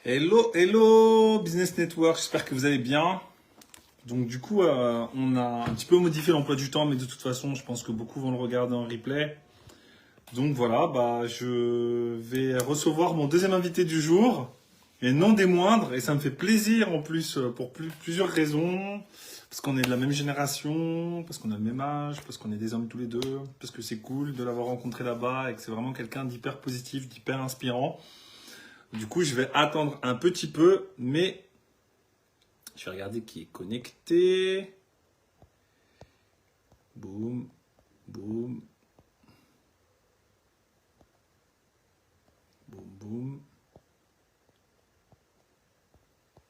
Hello, hello Business Network, j'espère que vous allez bien. Donc du coup, on a un petit peu modifié l'emploi du temps, mais de toute façon, je pense que beaucoup vont le regarder en replay. Donc voilà, je vais recevoir mon deuxième invité du jour, et non des moindres, et ça me fait plaisir en plus pour plusieurs raisons. Parce qu'on est de la même génération, parce qu'on a le même âge, parce qu'on est des hommes tous les deux, parce que c'est cool de l'avoir rencontré là-bas et que c'est vraiment quelqu'un d'hyper positif, d'hyper inspirant. Du coup, je vais attendre un petit peu, mais je vais regarder qui est connecté. Boum, boum, boum, boum.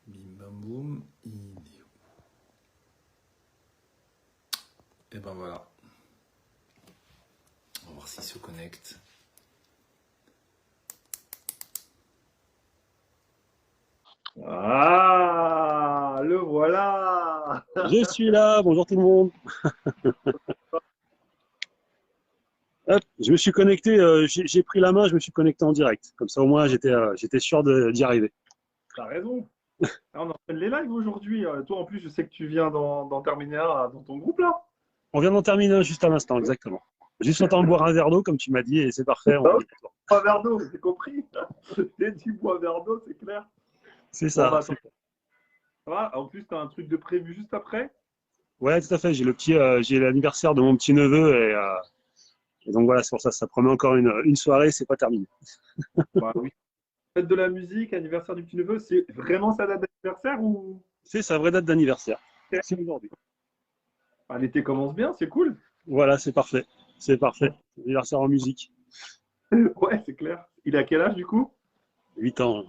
Bim, bam, boum. Il est où? Et ben voilà. On va voir s'il se connecte. Ah, le voilà. Je suis là, bonjour tout le monde. Hop, je me suis connecté, j'ai pris la main, je me suis connecté en direct. Comme ça au moins j'étais sûr d'y arriver. T'as raison. Ah, on enchaîne les lives aujourd'hui. Toi, en plus, je sais que tu viens d'en terminer un dans ton groupe là. On vient d'en terminer un juste à l'instant, exactement. Juste le temps de boire un verre d'eau, comme tu m'as dit, et c'est parfait, Ah on oui, y est. bois un verre d'eau, j'ai compris. J'ai dit bois un verre d'eau, c'est clair. C'est Bon, ça. bah attends, ça va. En plus, t'as un truc de prévu juste après. Ouais, tout à fait, j'ai l'anniversaire de mon petit neveu, et donc voilà, c'est pour ça, ça promet encore une soirée, c'est pas terminé. Bah oui. Fête de la musique, anniversaire du petit neveu, c'est vraiment sa date d'anniversaire ou C'est sa vraie date d'anniversaire. C'est aujourd'hui. ah, l'été commence bien, c'est cool. Voilà, c'est parfait. C'est parfait. Anniversaire en musique. Ouais, c'est clair. Il a quel âge du coup? 8 ans.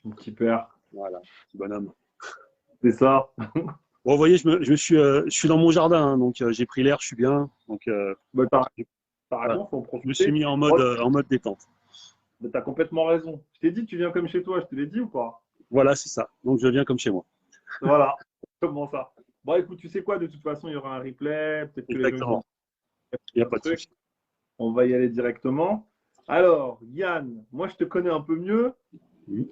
Mon petit père. Voilà, petit bonhomme. C'est ça. Bon, vous voyez, je suis dans mon jardin, hein, donc j'ai pris l'air, je suis bien. Donc Bah, t'as voilà, raison, faut en je me suis profiter. mis Oh, en mode détente. mais t'as complètement raison. Je t'ai dit, tu viens comme chez toi, je te l'ai dit ou pas? Voilà, c'est ça. Donc je viens comme chez moi. Voilà, comment ça? Bon, écoute, tu sais quoi, de toute façon, il y aura un replay, peut-être que les gens ils vont Exactement. Il n'y a plein de pas de trucs. souci. On va y aller directement. Alors, Yann, moi je te connais un peu mieux, Mhm.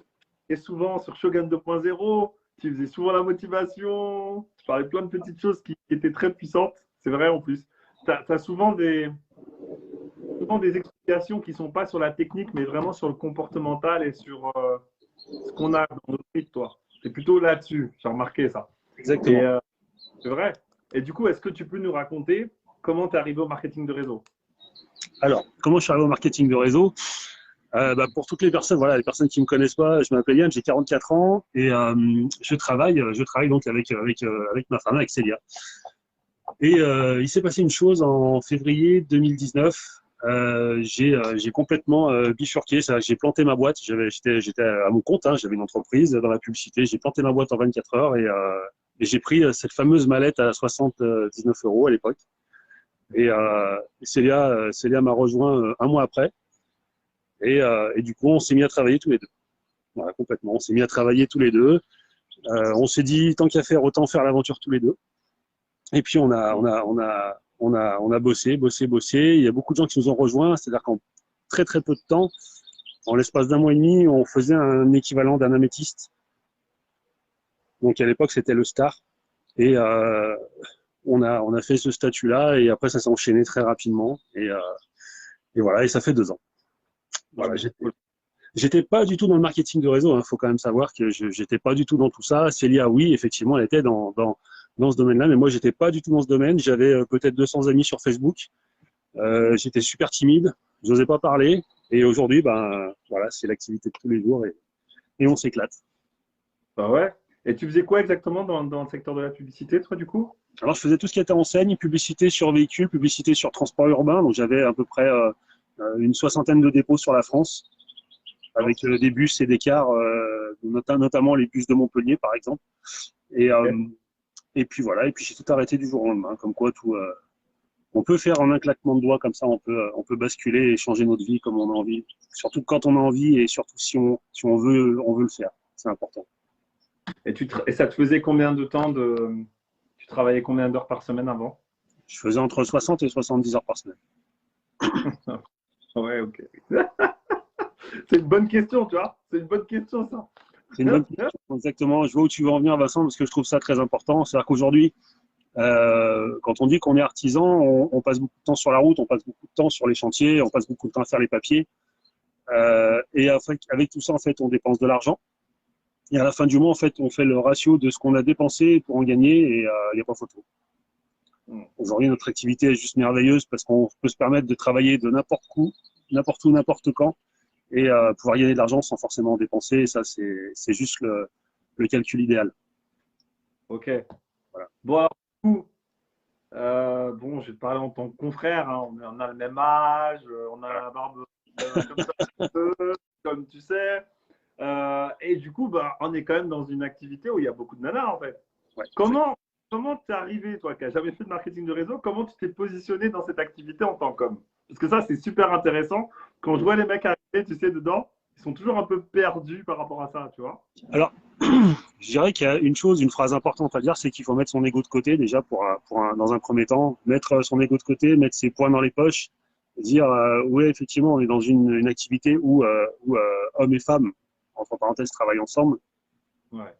et souvent sur Shogun 2.0, tu faisais souvent la motivation, tu parlais plein de petites choses qui étaient très puissantes, c'est vrai en plus. Tu as, souvent des explications qui ne sont pas sur la technique, mais vraiment sur le comportemental et sur ce qu'on a dans notre vie, toi. C'est plutôt là-dessus, j'ai remarqué ça. Et Exactement. c'est vrai. Et du coup, est-ce que tu peux nous raconter comment tu es arrivé au marketing de réseau? Alors, comment je suis arrivé au marketing de réseau? Pour toutes les personnes, voilà, les personnes qui ne me connaissent pas, je m'appelle Yann, j'ai 44 ans et je travaille donc avec ma femme, avec Célia. Et il s'est passé une chose en février 2019. J'ai complètement bifurqué. J'ai planté ma boîte. J'étais à mon compte. Hein, j'avais une entreprise dans la publicité. J'ai planté ma boîte en 24 heures et j'ai pris cette fameuse mallette à 79 euros à l'époque. Célia m'a rejoint un mois après. Et du coup, on s'est mis à travailler tous les deux. Voilà, complètement. On s'est mis à travailler tous les deux. On s'est dit, tant qu'à faire, autant faire l'aventure tous les deux. Et puis on a bossé, bossé, bossé. Il y a beaucoup de gens qui nous ont rejoints, c'est-à-dire qu'en très très peu de temps, en l'espace d'un mois et demi, on faisait un équivalent d'un améthyste. Donc à l'époque c'était le Star. Et on a fait ce statut-là et après ça s'est enchaîné très rapidement. Et voilà, et ça fait 2 ans. Ah, Voilà, mais c'est cool. j'étais pas du tout dans le marketing de réseau. Il faut quand même savoir que j'étais pas du tout dans tout ça. Célia, oui, effectivement, elle était dans ce domaine-là, mais moi, j'étais pas du tout dans ce domaine. J'avais peut-être 200 amis sur Facebook. J'étais super timide, j'osais pas parler. Et aujourd'hui, ben voilà, c'est l'activité de tous les jours et on s'éclate. Bah ouais. Et tu faisais quoi exactement dans le secteur de la publicité, toi, du coup? Alors, je faisais tout ce qui était enseigne, publicité sur véhicules, publicité sur transport urbain. Donc, j'avais à peu près une soixantaine de dépôts sur la France, avec des bus et des cars, notamment les bus de Montpellier, par exemple. Et, Ok. euh, et puis voilà, et puis j'ai tout arrêté du jour au lendemain, comme quoi tout, on peut faire en un claquement de doigts comme ça, on peut basculer et changer notre vie comme on a envie. Surtout quand on a envie et surtout si on veut le faire. C'est important. Et ça te faisait combien de temps de. Tu travaillais combien d'heures par semaine avant? Je faisais entre 60 et 70 heures par semaine. Ouais, ok. C'est une bonne question, tu vois. C'est une bonne question, ça. C'est une bonne question, exactement. Je vois où tu veux en venir, Vincent, parce que je trouve ça très important. C'est-à-dire qu'aujourd'hui, quand on dit qu'on est artisan, on passe beaucoup de temps sur la route, on passe beaucoup de temps sur les chantiers, on passe beaucoup de temps à faire les papiers. Et avec tout ça, en fait, on dépense de l'argent. Et à la fin du mois, en fait, on fait le ratio de ce qu'on a dépensé pour en gagner et il n'y a pas photo. Aujourd'hui, notre activité est juste merveilleuse parce qu'on peut se permettre de travailler de n'importe où, n'importe quand et pouvoir gagner de l'argent sans forcément en dépenser. Et ça, c'est juste le calcul idéal. Ok. Voilà. Bon, alors, du coup, bon, je vais te parler en tant que confrère. Hein. On a le même âge, on a la barbe comme ça, comme tu sais. Et du coup, bah, on est quand même dans une activité où il y a beaucoup de nanas, en fait. Ouais, Comment t'es arrivé, toi, qui n'as jamais fait de marketing de réseau, comment tu t'es positionné dans cette activité en tant qu'homme? Parce que ça, c'est super intéressant. Quand je vois les mecs arriver, tu sais, dedans, ils sont toujours un peu perdus par rapport à ça, tu vois. Alors, je dirais qu'il y a une phrase importante à dire, c'est qu'il faut mettre son ego de côté déjà dans un premier temps, mettre son ego de côté, mettre ses poings dans les poches, dire oui, effectivement, on est dans une activité où hommes et femmes, entre parenthèses, travaillent ensemble. Ouais.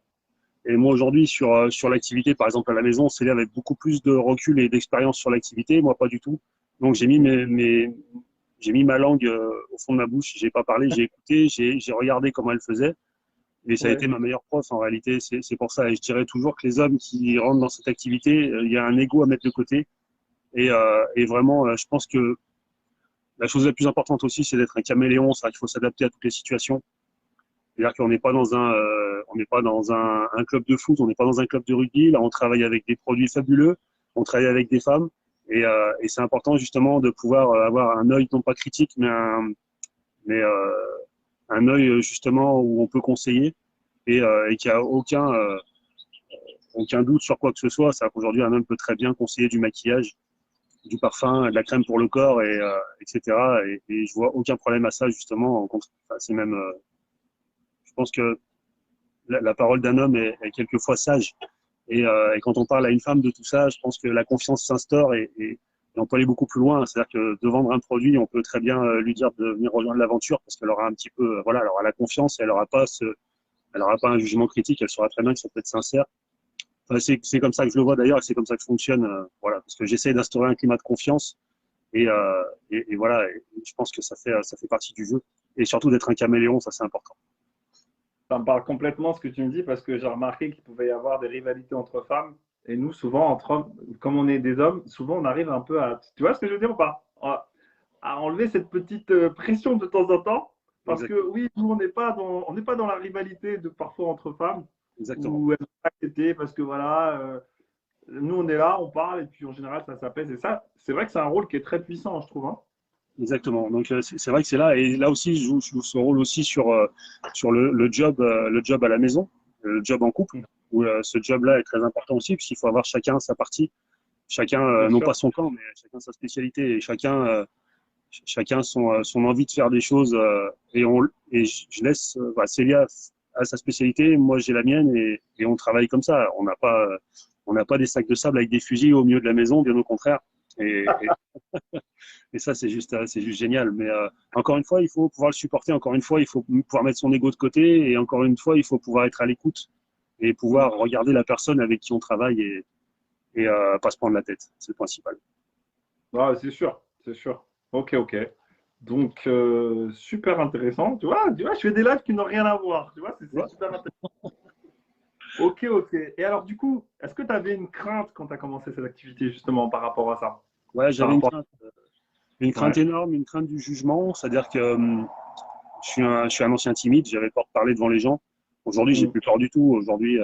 Et moi aujourd'hui sur l'activité, par exemple à la maison, c'est là avec beaucoup plus de recul et d'expérience sur l'activité, moi pas du tout. Donc j'ai mis j'ai mis ma langue au fond de ma bouche, j'ai pas parlé, j'ai écouté, j'ai regardé comment elle faisait. Et ça a Ouais. été ma meilleure prof en réalité. C'est pour ça. Et je dirais toujours que les hommes qui rentrent dans cette activité, il y a un ego à mettre de côté. Et vraiment, je pense que la chose la plus importante aussi, c'est d'être un caméléon. C'est-à-dire qu'il faut s'adapter à toutes les situations. C'est-à-dire qu'on n'est pas on n'est pas dans un club de foot, on n'est pas dans un club de rugby. Là, on travaille avec des produits fabuleux, on travaille avec des femmes. Et c'est important justement de pouvoir avoir un œil non pas critique, mais un œil justement où on peut conseiller et qu'il n'y a aucun doute sur quoi que ce soit. C'est qu'aujourd'hui, un homme peut très bien conseiller du maquillage, du parfum, de la crème pour le corps, etc. Et je vois aucun problème à ça, justement. Enfin, c'est même, je pense que la parole d'un homme est quelquefois sage. Et quand on parle à une femme de tout ça, je pense que la confiance s'instaure et on peut aller beaucoup plus loin. C'est-à-dire que de vendre un produit, on peut très bien lui dire de venir rejoindre l'aventure parce qu'elle aura un petit peu, voilà, elle aura la confiance et elle n'aura pas un jugement critique. Elle saura très bien que ça peut être sincère. Enfin, c'est comme ça que je le vois d'ailleurs et c'est comme ça que je fonctionne. Voilà, parce que j'essaie d'instaurer un climat de confiance et voilà. Et je pense que ça fait partie du jeu et surtout d'être un caméléon, ça c'est important. Ça me parle complètement ce que tu me dis parce que j'ai remarqué qu'il pouvait y avoir des rivalités entre femmes. Et nous, souvent, entre hommes, comme on est des hommes, souvent on arrive un peu à. Tu vois ce que je veux dire ou pas? À enlever cette petite pression de temps en temps. Parce Exactement. que oui, nous, on n'est pas dans la rivalité de parfois entre femmes Exactement. où elles sont acceptées parce que voilà, nous on est là, on parle et puis en général ça s'apaise. Et ça, c'est vrai que c'est un rôle qui est très puissant, je trouve. Hein. Exactement. Donc c'est vrai que c'est là et là aussi je joue ce rôle aussi sur le job à la maison, le job en couple où ce job-là est très important aussi puisqu'il faut avoir chacun sa partie, chacun non pas son camp mais chacun sa spécialité et chacun son envie de faire des choses et je laisse Célia à sa spécialité, moi j'ai la mienne et on travaille comme ça. On n'a pas des sacs de sable avec des fusils au milieu de la maison, bien au contraire. Et ça, c'est juste génial. Mais encore une fois, il faut pouvoir le supporter. Encore une fois, il faut pouvoir mettre son ego de côté. Et encore une fois, il faut pouvoir être à l'écoute et pouvoir regarder la personne avec qui on travaille et pas se prendre la tête. C'est le principal. Ouais, c'est sûr, c'est sûr. Ok, ok. Donc, super intéressant. Tu vois, je fais des lives qui n'ont rien à voir. Tu vois, c'est Ouais. super intéressant. Ok, ok. Et alors, du coup, est-ce que tu avais une crainte quand tu as commencé cette activité, justement, par rapport à ça? Ouais, Par j'avais rapport... une crainte Ouais. énorme, une crainte du jugement. C'est-à-dire que je suis un ancien timide. J'avais peur de parler devant les gens. Aujourd'hui, j'ai Mm. plus peur du tout. Aujourd'hui,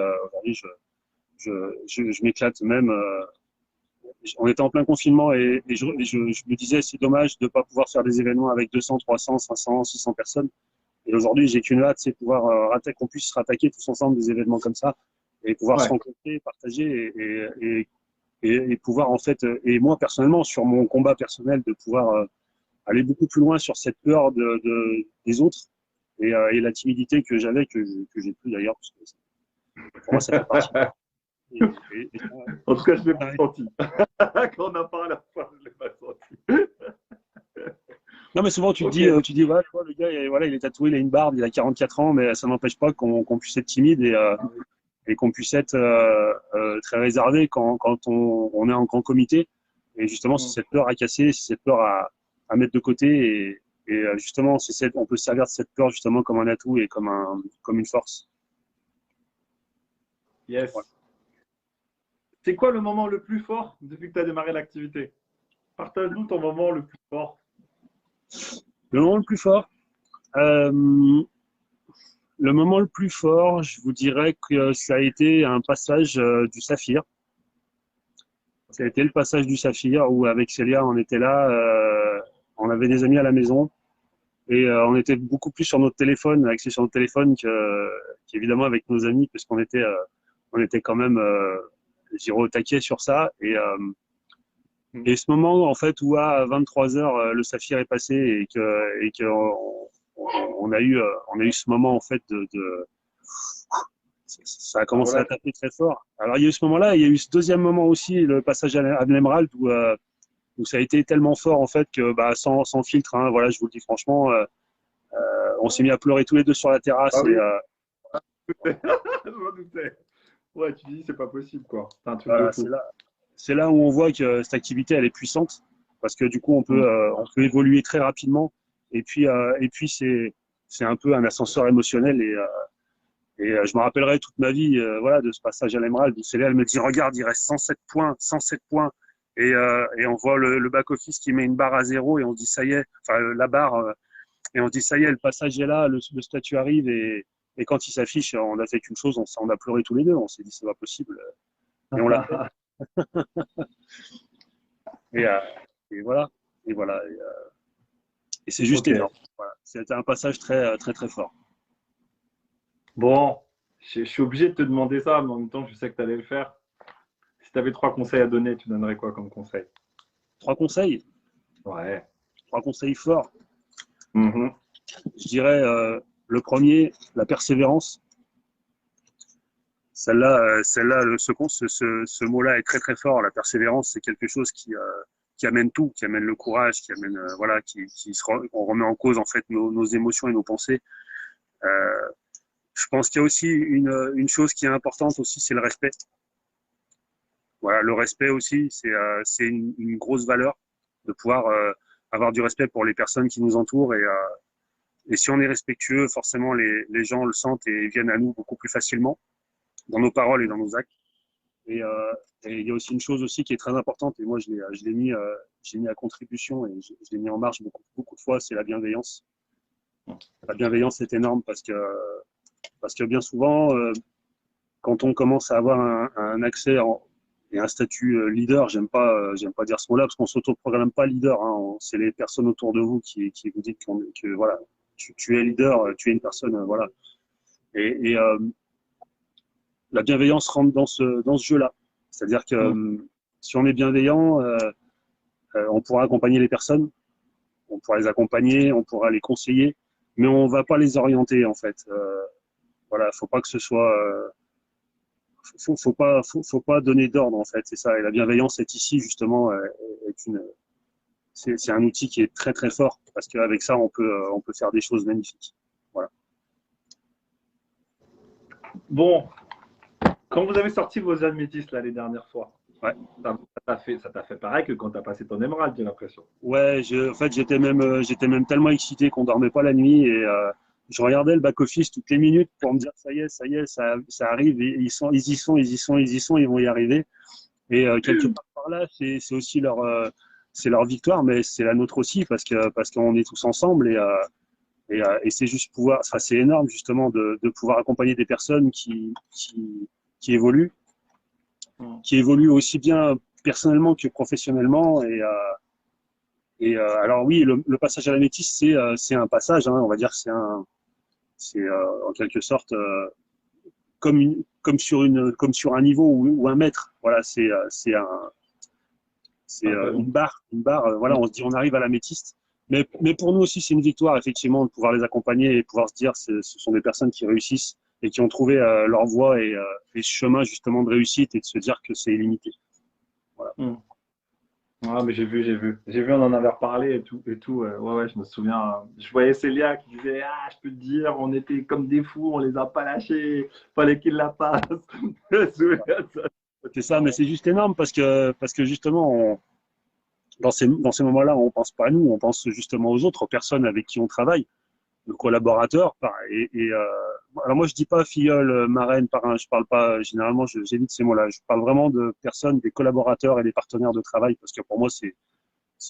je m'éclate même. On était en plein confinement et je me disais c'est dommage de ne pas pouvoir faire des événements avec 200, 300, 500, 600 personnes. Et aujourd'hui, j'ai qu'une hâte, c'est pouvoir qu'on puisse se rattaquer tous ensemble des événements comme ça et pouvoir se Ouais. rencontrer, partager et pouvoir en fait, et moi personnellement, sur mon combat personnel, de pouvoir aller beaucoup plus loin sur cette peur des autres et la timidité que j'avais, que j'ai plus d'ailleurs, parce que pour moi, ça fait partie. Et, et, et, En tout cas, je ne l'ai pas ça, senti. Quand on a parlé à la fois, je ne l'ai pas senti. Non, mais souvent, tu te Ok. dis, voilà, tu vois, le gars, voilà, il est tatoué, il a une barbe, il a 44 ans, mais ça n'empêche pas qu'on puisse être timide et qu'on puisse être très réservé quand on est en grand comité. Et justement, c'est Mm. cette peur à casser, c'est cette peur à mettre de côté. Justement, on peut se servir de cette peur justement comme un atout et comme une force. Voilà. Yes. C'est quoi le moment le plus fort depuis que tu as démarré l'activité? Partage-nous ton moment le plus fort. Le moment le plus fort, euh, je vous dirais que ça a été un passage du Saphir. Ça a été le passage du Saphir où avec Célia, on était là, on avait des amis à la maison et on était beaucoup plus sur notre téléphone, axé sur notre téléphone qu'évidemment avec nos amis, puisqu'on était quand même, je dirais, au taquet sur ça. Et ce moment, en fait, où à 23 heures, le Saphir est passé et que on a eu ce moment, en fait, ça a La commencé à relation. taper très fort. Alors, il y a eu ce moment-là, il y a eu ce deuxième moment aussi, le passage à l'Emerald, où ça a été tellement fort, en fait, que bah, sans filtre, hein, voilà, je vous le dis franchement, on s'est mis à pleurer tous les deux sur la Ah terrasse. oui, je m'en doutais. Ouais, tu dis, c'est pas possible, quoi. C'est un truc de Voilà, fou. c'est là où on voit que cette activité, elle est puissante, parce que du coup, Mm. on peut évoluer très rapidement. Et puis c'est un peu un ascenseur émotionnel. Je me rappellerai toute ma vie voilà, de ce passage à l'Emerald, où Célia, elle me dit, regarde, il reste 107 points, 107 points. Et on voit le back-office qui met une barre à zéro, et on se dit, ça y est, enfin, la barre, et on se dit, ça y est, le passage est là, le statut arrive, et quand il s'affiche, on a fait qu'une chose, on a pleuré tous les deux, on s'est dit, c'est pas possible, et on l'a fait. Et, euh, et voilà. Et voilà. Et c'est juste Ok. énorme. Voilà. C'était un passage très, très, très fort. Bon, je suis obligé de te demander ça, mais en même temps, je sais que tu allais le faire. Si tu avais 3 conseils à donner, tu donnerais quoi comme conseil? Trois conseils, Ouais. trois conseils forts. Mhm. Je dirais le premier, la persévérance. Celle-là, ce mot-là est très très fort. La persévérance, c'est quelque chose qui amène tout, qui amène le courage, qui amène voilà, on remet en cause en fait nos émotions et nos pensées. Euh, je pense qu'il y a aussi une chose qui est importante aussi, c'est le respect. Voilà, le respect aussi, c'est une grosse valeur de pouvoir avoir du respect pour les personnes qui nous entourent. Et si on est respectueux, forcément, les gens le sentent et viennent à nous beaucoup plus facilement dans nos paroles et dans nos actes. Et, euh, et il y a aussi une chose aussi qui est très importante, et moi j'ai mis à contribution et je l'ai mis en marche beaucoup de fois, c'est la bienveillance. La bienveillance est énorme parce que bien souvent, quand on commence à avoir un accès et un statut leader, j'aime pas dire ce mot-là parce qu'on s'autoproclame pas leader. Hein, c'est les personnes autour de vous qui vous disent que voilà, tu es leader, tu es une personne, voilà. Et la bienveillance rentre dans ce jeu-là. C'est-à-dire que Mhm. si on est bienveillant, on pourra accompagner les personnes, on pourra les accompagner, on pourra les conseiller, mais on va pas les orienter en fait. Voilà, faut pas que ce soit faut pas donner d'ordre en fait, c'est ça. Et la bienveillance est ici justement c'est un outil qui est très très fort parce qu'avec ça on peut faire des choses magnifiques. Voilà. Bon, quand vous avez sorti vos améthystes là les dernières fois, Ouais. ça t'a fait pareil que quand tu as passé ton émeraude, j'ai l'impression. Ouais, en fait j'étais même tellement excité qu'on dormait pas la nuit et je regardais le back office toutes les minutes pour me dire ça y est, ça arrive, et ils y sont, ils vont y arriver. Et quelque part par là, c'est leur victoire, mais c'est la nôtre aussi parce qu'on est tous ensemble et c'est juste pouvoir, enfin, c'est énorme justement de pouvoir accompagner des personnes qui évoluent, Mhm. qui évoluent aussi bien personnellement que professionnellement. Alors oui, le passage à la métisse, c'est un passage, hein, on va dire, c'est en quelque sorte comme sur un niveau ou un mètre. Voilà, c'est Un jalon. une barre. Voilà, on se dit on arrive à la métiste. Mais pour nous aussi, c'est une victoire, effectivement, de pouvoir les accompagner et pouvoir se dire ce sont des personnes qui réussissent et qui ont trouvé leur voie et ce chemin justement de réussite et de se dire que c'est illimité. Voilà. Mhm. Ah, mais j'ai vu, j'ai vu. J'ai vu, on en avait reparlé et tout, et tout. Ouais, ouais, je me souviens. Je voyais Célia qui disait, ah, je peux te dire, on était comme des fous, on les a pas lâchés. Fallait qu'ils la passent. Je me souviens de ça. C'est ça, mais c'est juste énorme parce que justement, dans ces moments-là, on pense pas à nous, on pense justement aux autres, aux personnes avec qui on travaille, nos collaborateurs. Alors moi, je dis pas filleule, marraine, parrain, je parle pas, généralement, j'évite ces mots-là. Je parle vraiment de personnes, des collaborateurs et des partenaires de travail, parce que pour moi, ce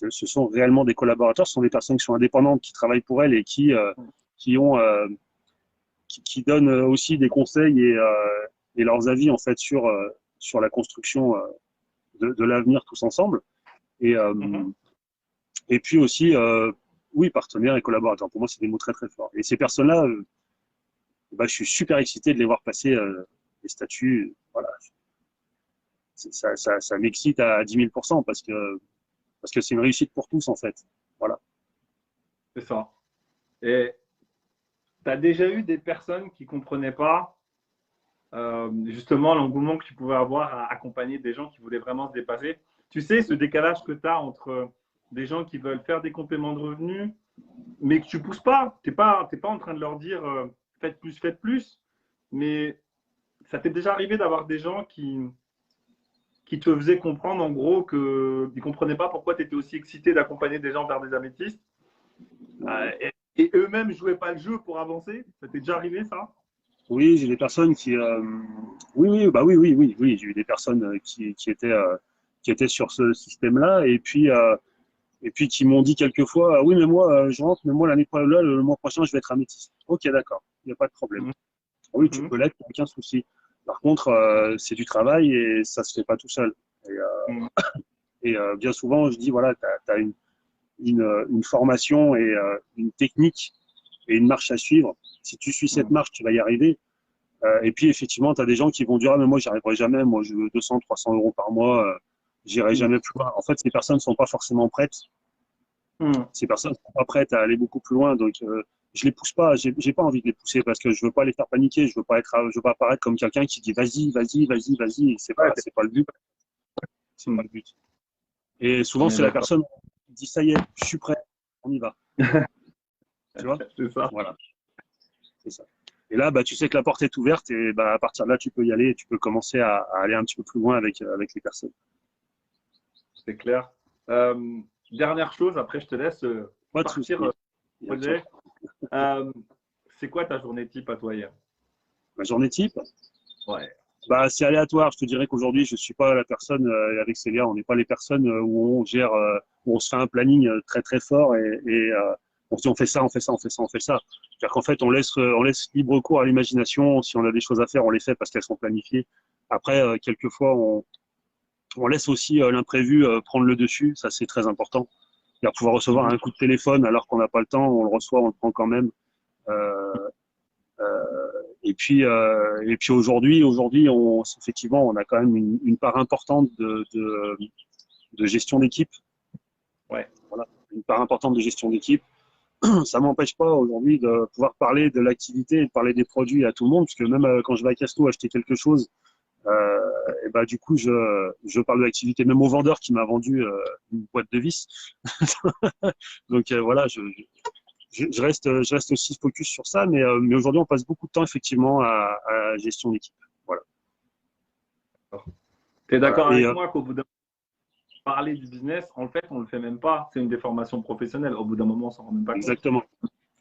sont réellement des collaborateurs, ce sont des personnes qui sont indépendantes, qui travaillent pour elles et qui ont, qui donnent aussi des conseils et leurs avis en fait sur la construction de l'avenir tous ensemble. Et, Mhm. et puis aussi, oui, partenaires et collaborateurs. Pour moi, c'est des mots très très forts. Et ces personnes-là, bah, je suis super excité de les voir passer les statuts. Voilà, ça m'excite à 10 000 parce que c'est une réussite pour tous en fait. Voilà. C'est ça. Et tu as déjà eu des personnes qui comprenaient pas justement l'engouement que tu pouvais avoir à accompagner des gens qui voulaient vraiment se dépasser. Tu sais, ce décalage que tu as entre des gens qui veulent faire des compléments de revenus, mais que tu pousses pas. Tu n'es pas en train de leur dire faites plus. Mais ça t'est déjà arrivé d'avoir des gens qui te faisaient comprendre en gros qu'ils ne comprenaient pas pourquoi tu étais aussi excité d'accompagner des gens vers des améthystes et eux-mêmes ne jouaient pas le jeu pour avancer. Ça t'est déjà arrivé ça? Oui, j'ai des personnes qui, oui, oui, bah oui, oui, oui, oui, j'ai eu des personnes qui étaient sur ce système-là, et puis qui m'ont dit quelquefois, ah oui, mais moi, je rentre, mais moi le mois prochain, je vais être améthyste. Ok, d'accord, il n'y a pas de problème. Mhm. Oui, tu peux l'être, aucun souci. Par contre, c'est du travail et ça se fait pas tout seul. Et, Mhm. bien souvent, je dis, voilà, tu as une formation et une technique et une marche à suivre. Si tu suis cette Mhm. marche, tu vas y arriver. Et puis, effectivement, tu as des gens qui vont dire, ah, mais moi, j'y arriverai jamais. Moi, je veux 200, 300 euros par mois. J'irai jamais plus loin. En fait, ces personnes ne sont pas forcément prêtes. Mhm. Ces personnes ne sont pas prêtes à aller beaucoup plus loin. Donc, je les pousse pas. J'ai pas envie de les pousser parce que je veux pas les faire paniquer. Je veux pas apparaître comme quelqu'un qui dit vas-y, vas-y, vas-y, vas-y. Ouais, C'est pas le but. C'est pas mhm. le but. Et souvent, On est c'est la d'accord. personne qui dit ça y est, je suis prêt. On y va. Tu vois? C'est ça. Voilà. C'est ça. Et là, bah, tu sais que la porte est ouverte et bah, à partir de là, tu peux y aller et tu peux commencer à aller un petit peu plus loin avec les personnes. C'est clair. Dernière chose, après je te laisse Pas de partir souci. Il y a toi. projet. Euh, c'est quoi ta journée type à toi hier? Ma journée type, Ouais. bah, c'est aléatoire. Je te dirais qu'aujourd'hui, je suis pas la personne avec Célia. On n'est pas les personnes où on gère, où on se fait un planning très très fort et on se dit on fait ça, on fait ça, on fait ça, on fait ça. C'est-à-dire qu'en fait, on laisse libre cours à l'imagination. Si on a des choses à faire, on les fait parce qu'elles sont planifiées. Après, quelquefois, on laisse aussi l'imprévu prendre le dessus. Ça, c'est très important. C'est-à-dire pouvoir recevoir Mhm. un coup de téléphone alors qu'on n'a pas le temps, on le reçoit, on le prend quand même. Euh, et puis aujourd'hui, effectivement, on a quand même une part importante de gestion d'équipe. Ouais. Voilà, une part importante de gestion d'équipe. Ça m'empêche pas aujourd'hui de pouvoir parler de l'activité et de parler des produits à tout le monde, puisque même quand je vais à Casto acheter quelque chose, et bah, du coup, je parle de l'activité, même au vendeur qui m'a vendu une boîte de vis. Donc voilà, je reste aussi focus sur ça, mais aujourd'hui, on passe beaucoup de temps effectivement à la gestion d'équipe. Voilà. Tu es Voilà. d'accord avec moi qu'au bout d'un moment, parler du business, en fait, on ne le fait même pas. C'est une déformation professionnelle. Au bout d'un moment, on s'en rend même pas compte. Exactement,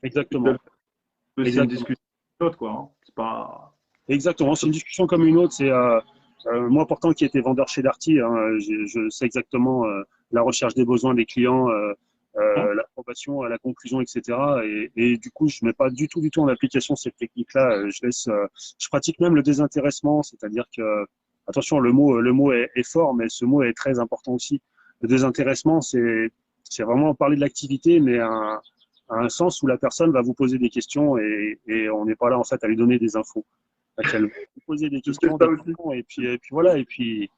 exactement, C'est une exactement, discussion autre, quoi. Hein. C'est pas. exactement. C'est une discussion comme une autre. C'est moi pourtant qui étais vendeur chez Darty, hein, je sais exactement la recherche des besoins des clients, Hein. l'approbation, la conclusion, etc. Et du coup, je mets pas du tout en application cette technique-là. Je pratique même le désintéressement, c'est-à-dire que attention, le mot est fort, mais ce mot est très important aussi. Le désintéressement, c'est vraiment parler de l'activité, mais à un sens où la personne va vous poser des questions et on n'est pas là en fait à lui donner des infos. Elle va vous poser Je fais ça aussi. et puis voilà, et puis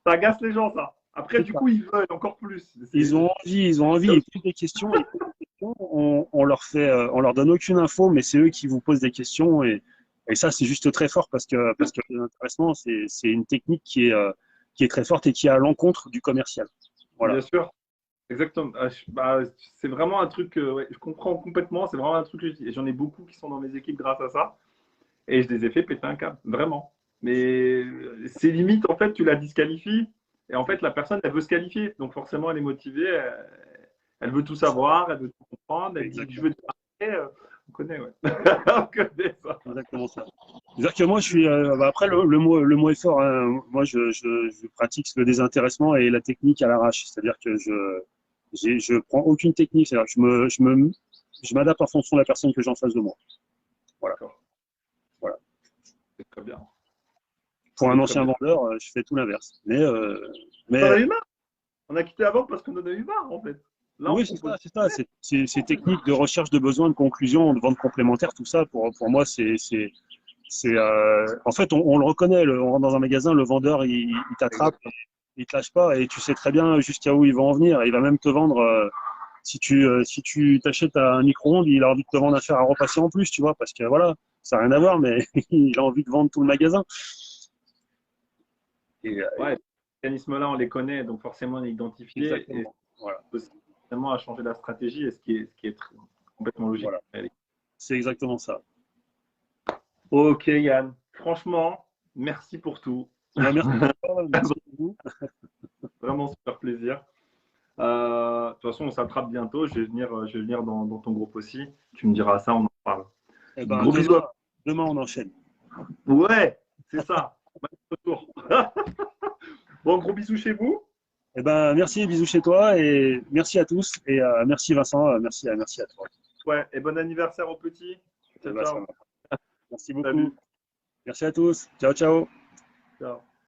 Ça agace les gens, ça. Après, c'est du ça. coup, ils veulent encore plus. C'est. Ils ont envie, ils posent des questions, on leur donne aucune info, mais c'est eux qui vous posent des questions et ça c'est juste très fort parce que l'intéressement c'est une technique qui est très forte et qui est à l'encontre du commercial. Voilà. Bien sûr. Exactement. C'est vraiment un truc, ouais, je comprends complètement. C'est vraiment un truc et j'en ai beaucoup qui sont dans mes équipes grâce à ça. Et je les ai fait péter un câble, vraiment. Mais c'est limite, en fait, tu la disqualifies. Et en fait, la personne, elle veut se qualifier. Donc forcément, elle est motivée. Elle veut tout savoir, elle veut tout comprendre. Elle dit, je veux démarrer. On connaît, ouais. On connaît ça. Exactement ça. C'est-à-dire que moi, je suis. Après, le mot est fort. Hein. Moi, je pratique le désintéressement et la technique à l'arrache. C'est-à-dire que je prends aucune technique. C'est-à-dire que je m'adapte en fonction de la personne que j'ai en face de moi. Voilà. Voilà. C'est très bien. Pour un ancien vendeur, je fais tout l'inverse. Mais On en a eu marre. On a quitté la banque parce qu'on en a eu marre, en fait. Là, oui, c'est ça. Ces techniques de recherche de besoins, de conclusion, de vente complémentaire, tout ça, pour moi, en fait, on le reconnaît. On rentre dans un magasin, le vendeur, il t'attrape, il te lâche pas, et tu sais très bien jusqu'à où il va en venir. Il va même te vendre. Si tu t'achètes un micro-ondes, il a envie de te vendre un fer à repasser en plus, tu vois, parce que voilà, ça n'a rien à voir, mais il a envie de vendre tout le magasin. Ouais, ces mécanismes-là, on les connaît, donc forcément, on est identifié. Exactement. Et voilà. à changer la stratégie, et ce qui est complètement logique. Voilà. C'est exactement ça. Ok, Yann. Franchement, merci pour tout. Merci à vous. Vraiment super plaisir. De toute façon, on s'attrape bientôt. Je vais venir dans ton groupe aussi. Tu me diras ça, on en parle. Eh ben, Gros bisous. Demain, on enchaîne. Ouais, c'est ça. Retour. Bon, gros bisous chez vous. Eh ben, merci, bisous chez toi et merci à tous. Et merci Vincent, merci à toi. Ouais, et bon anniversaire au petit. Ciao, ciao. Merci beaucoup. Salut. Merci à tous. Ciao, ciao. Ciao.